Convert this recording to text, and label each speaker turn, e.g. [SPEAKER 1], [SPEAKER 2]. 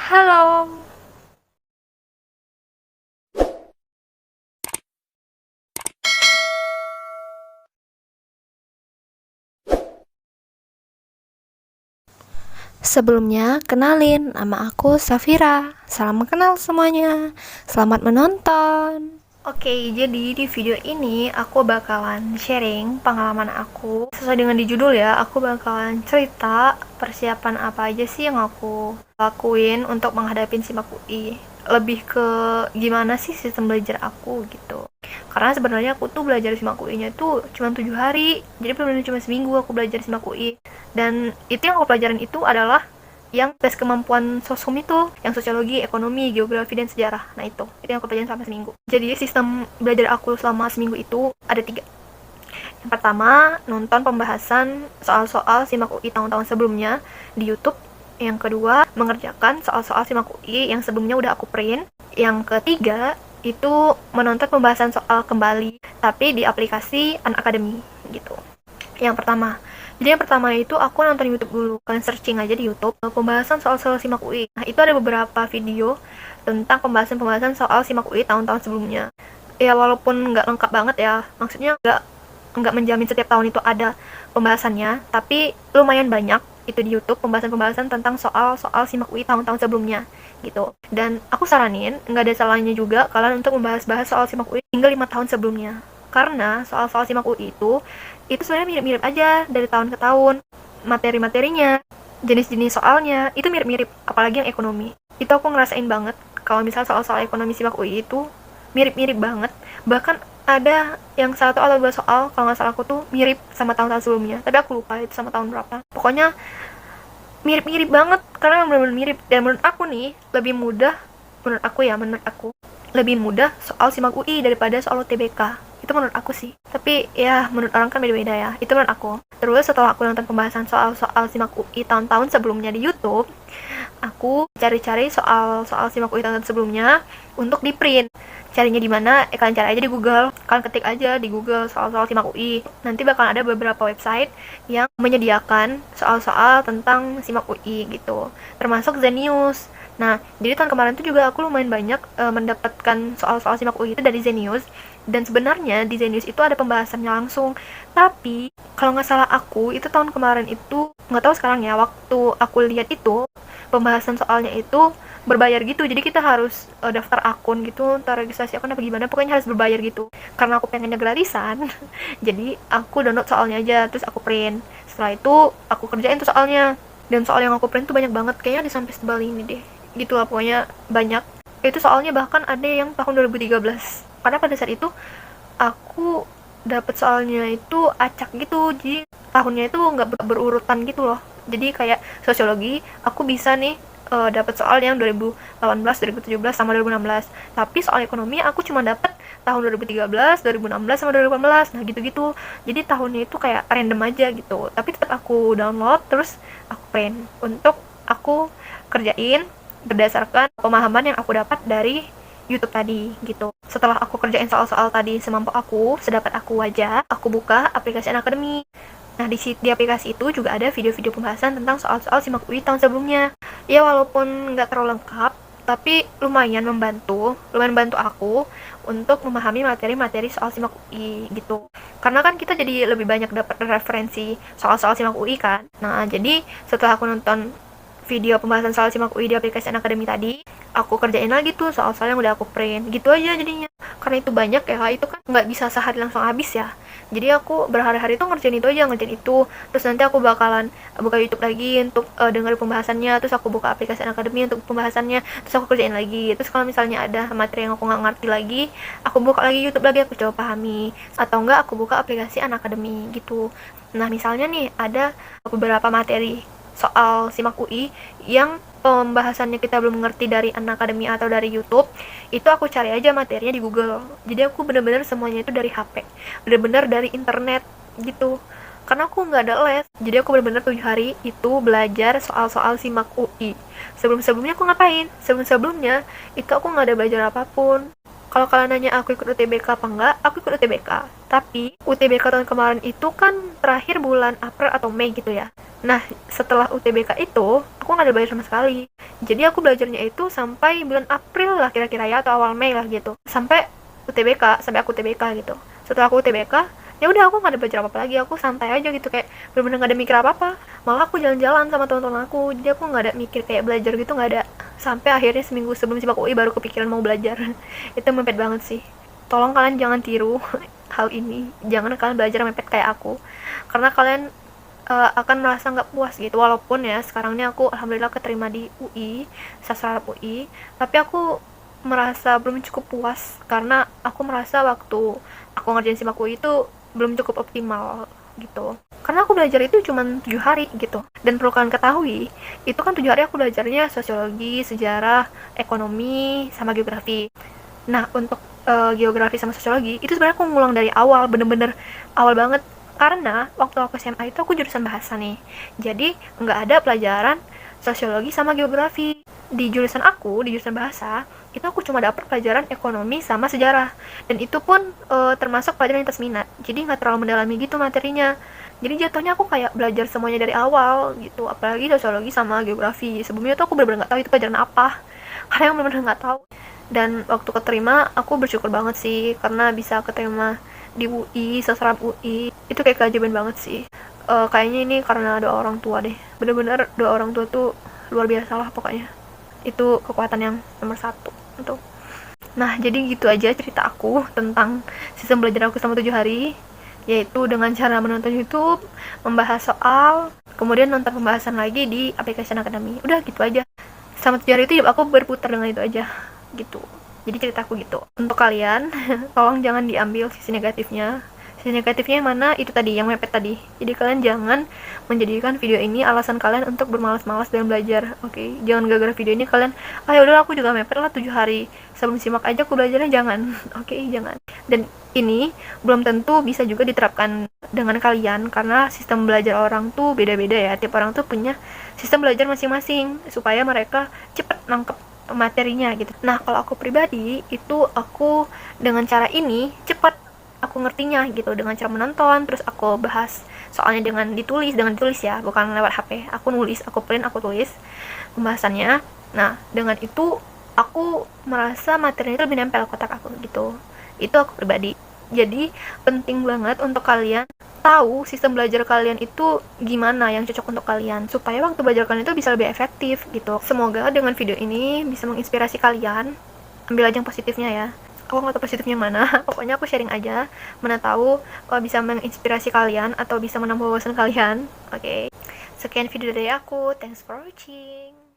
[SPEAKER 1] Halo. Sebelumnya, kenalin, nama aku Safira. Salam kenal semuanya. Selamat menonton. Oke, jadi di video ini aku bakalan sharing pengalaman aku. Sesuai dengan di judul ya, aku bakalan cerita persiapan apa aja sih yang aku lakuin untuk menghadapi SIMAK UI. Lebih ke gimana sih sistem belajar aku gitu. Karena sebenarnya aku tuh belajar SIMAK UI-nya tuh cuma 7 hari. Jadi benar-benar cuma seminggu aku belajar SIMAK UI. Dan itu yang aku pelajarin itu adalah yang tes kemampuan sosum itu, yang sosiologi, ekonomi, geografi, dan sejarah. Nah itu yang aku pelajarin selama seminggu. Jadi sistem belajar aku selama seminggu itu ada 3. Yang pertama, nonton pembahasan soal-soal SIMAK UI tahun-tahun sebelumnya di YouTube. Yang kedua, mengerjakan soal-soal SIMAK UI yang sebelumnya udah aku print. Yang ketiga, itu menonton pembahasan soal kembali, tapi di aplikasi Unacademy gitu. Yang pertama itu aku nonton YouTube dulu, kalian searching aja di YouTube pembahasan soal-soal SIMAK UI. Nah, itu ada beberapa video tentang pembahasan soal SIMAK UI tahun-tahun sebelumnya. Ya walaupun nggak lengkap banget ya, maksudnya nggak menjamin setiap tahun itu ada pembahasannya, tapi lumayan banyak itu di YouTube pembahasan-pembahasan tentang soal-soal SIMAK UI tahun-tahun sebelumnya gitu. Dan aku saranin nggak ada salahnya juga kalian untuk membahas-bahas soal SIMAK UI hingga 5 tahun sebelumnya. Karena soal-soal SIMAK UI itu sebenarnya mirip-mirip aja dari tahun ke tahun. Materi-materinya, jenis-jenis soalnya, itu mirip-mirip, apalagi yang ekonomi. Itu aku ngerasain banget, kalau misal soal-soal ekonomi SIMAK UI itu mirip-mirip banget. Bahkan ada yang 1 atau 2 soal, kalau nggak salah aku tuh mirip sama tahun-tahun sebelumnya. Tapi aku lupa itu sama tahun berapa. Pokoknya mirip-mirip banget, karena benar-benar mirip. Dan menurut aku nih, menurut aku, lebih mudah soal SIMAK UI daripada soal UTBK. Itu menurut aku sih, tapi ya menurut orang kan beda-beda ya, itu menurut aku. Terus setelah aku nonton pembahasan soal-soal SIMAK UI tahun-tahun sebelumnya di YouTube, aku cari-cari soal-soal SIMAK UI tahun sebelumnya untuk di print. Carinya di mana? Kalian cari aja di Google, kalian ketik aja di Google soal-soal SIMAK UI. Nanti bakal ada beberapa website yang menyediakan soal-soal tentang SIMAK UI gitu, termasuk Zenius. Nah, jadi tahun kemarin tuh juga aku lumayan banyak mendapatkan soal-soal SIMAK UI itu dari Zenius. Dan sebenarnya di Zenius itu ada pembahasannya langsung. Tapi kalau nggak salah aku itu tahun kemarin itu, nggak tahu sekarang ya, waktu aku lihat itu pembahasan soalnya itu berbayar gitu. Jadi kita harus daftar akun gitu, ntar registrasi akun apa gimana, pokoknya harus berbayar gitu. Karena aku pengennya gratisan, jadi aku download soalnya aja, terus aku print. Setelah itu aku kerjain tuh soalnya. Dan soal yang aku print tuh banyak banget, kayaknya ada sampai setebal ini deh. Gitu lah pokoknya banyak. Itu soalnya bahkan ada yang tahun 2013. Karena pada saat itu aku dapet soalnya itu acak gitu, jadi tahunnya itu nggak berurutan gitu loh. Jadi kayak sosiologi aku bisa nih dapat soal yang 2018, 2017 sama 2016. Tapi soal ekonomi aku cuma dapat tahun 2013, 2016 sama 2018. Nah, gitu-gitu. Jadi tahunnya itu kayak random aja gitu. Tapi tetap aku download terus aku print untuk aku kerjain berdasarkan pemahaman yang aku dapat dari YouTube tadi gitu. Setelah aku kerjain soal-soal tadi semampu aku, sedapat aku aja, aku buka aplikasi Unacademy. Nah, di aplikasi itu juga ada video-video pembahasan tentang soal-soal SIMAK UI tahun sebelumnya. Ya, walaupun nggak terlalu lengkap, tapi lumayan membantu aku untuk memahami materi-materi soal SIMAK UI gitu. Karena kan kita jadi lebih banyak dapat referensi soal-soal SIMAK UI kan. Nah, jadi setelah aku nonton video pembahasan soal SIMAK UI di aplikasi Unacademy tadi, aku kerjain lagi tuh soal-soal yang udah aku print. Gitu aja jadinya. Karena itu banyak ya, itu kan nggak bisa sehari langsung habis ya. Jadi aku berhari-hari tuh ngerjain itu. Terus nanti aku bakalan buka YouTube lagi untuk dengerin pembahasannya. Terus aku buka aplikasi Unacademy untuk pembahasannya. Terus aku kerjain lagi. Terus kalau misalnya ada materi yang aku nggak ngerti lagi, aku buka lagi YouTube lagi, aku coba pahami. Atau enggak aku buka aplikasi Unacademy gitu. Nah, misalnya nih ada beberapa materi soal SIMAK UI yang pembahasannya kita belum ngerti dari Unacademy atau dari YouTube, itu aku cari aja materinya di Google. Jadi aku bener-bener semuanya itu dari HP, bener-bener dari internet gitu. Karena aku nggak ada les, jadi aku bener-bener 7 hari itu belajar soal-soal SIMAK UI. Sebelum-sebelumnya aku ngapain? Sebelum-sebelumnya itu aku nggak ada belajar apapun. Kalau kalian nanya aku ikut UTBK apa enggak, aku ikut UTBK. Tapi UTBK tahun kemarin itu kan terakhir bulan April atau Mei gitu ya. Nah, setelah UTBK itu, aku nggak ada belajar sama sekali. Jadi aku belajarnya itu sampai bulan April lah kira-kira ya, atau awal Mei lah gitu. Sampai sampai aku UTBK gitu. Setelah aku UTBK, ya udah aku nggak ada belajar apa-apa lagi, aku santai aja gitu, kayak bener-bener nggak ada mikir apa-apa. Malah aku jalan-jalan sama teman-teman aku, jadi aku nggak ada mikir kayak belajar gitu, nggak ada. Sampai akhirnya seminggu sebelum SIMAK UI baru kepikiran mau belajar. Itu mepet banget sih. Tolong kalian jangan tiru hal ini, jangan kalian belajar mepet kayak aku, karena kalian akan merasa nggak puas gitu. Walaupun ya sekarang ini aku alhamdulillah keterima di UI, sastra Arab UI, tapi aku merasa belum cukup puas karena aku merasa waktu aku ngerjain SIMAK UI itu belum cukup optimal gitu. Karena aku belajar itu cuma 7 hari gitu. Dan perlu kalian ketahui, itu kan 7 hari aku belajarnya sosiologi, sejarah, ekonomi, sama geografi. Nah, untuk geografi sama sosiologi itu sebenarnya aku ngulang dari awal, bener-bener awal banget, karena waktu aku SMA itu aku jurusan bahasa nih, jadi nggak ada pelajaran sosiologi sama geografi. Di jurusan aku, di jurusan bahasa itu aku cuma dapet pelajaran ekonomi sama sejarah, dan itu pun termasuk pelajaran lintas minat, jadi nggak terlalu mendalami gitu materinya. Jadi jatuhnya aku kayak belajar semuanya dari awal gitu, apalagi sosiologi sama geografi. Sebelumnya tuh aku bener-bener nggak tahu itu pelajaran apa, karena yang bener-bener nggak tahu. Dan waktu keterima aku bersyukur banget sih karena bisa keterima di UI, sastra UI. Itu kayak keajaiban banget sih. Kayaknya ini karena doa orang tua deh, bener-bener doa orang tua tuh luar biasa lah pokoknya. Itu kekuatan yang nomor satu untuk. Nah, jadi gitu aja cerita aku tentang sistem belajar aku selama 7 hari, yaitu dengan cara menonton YouTube, membahas soal, kemudian nonton pembahasan lagi di aplikasi Akademi. Udah gitu aja. Selama 7 hari itu hidup aku berputar dengan itu aja gitu. Jadi ceritaku gitu. Untuk kalian, tolong jangan diambil sisi negatifnya. Sisi negatifnya yang mana? Itu tadi, yang mepet tadi. Jadi kalian jangan menjadikan video ini alasan kalian untuk bermalas-malas dalam belajar. Oke, jangan gara-gara video ini kalian, ya udah aku juga mepet lah 7 hari. Sebelum SIMAK aja aku belajarnya, jangan. Oke, jangan. Dan ini belum tentu bisa juga diterapkan dengan kalian, karena sistem belajar orang tuh beda-beda ya. Tiap orang tuh punya sistem belajar masing-masing supaya mereka cepet nangkep materinya gitu. Nah, kalau aku pribadi itu aku dengan cara ini cepat aku ngertinya gitu, dengan cara menonton, terus aku bahas soalnya dengan ditulis ya, bukan lewat HP. Aku nulis, aku print, aku tulis pembahasannya. Nah, dengan itu aku merasa materinya itu lebih nempel kotak aku gitu. Itu aku pribadi. Jadi penting banget untuk kalian tahu sistem belajar kalian itu gimana yang cocok untuk kalian, supaya waktu belajar kalian itu bisa lebih efektif gitu. Semoga dengan video ini bisa menginspirasi kalian. Ambil aja yang positifnya ya, aku nggak tahu positifnya mana. Pokoknya aku sharing aja, mana tahu bisa menginspirasi kalian atau bisa menambah wawasan kalian. Oke, sekian video dari aku, thanks for watching.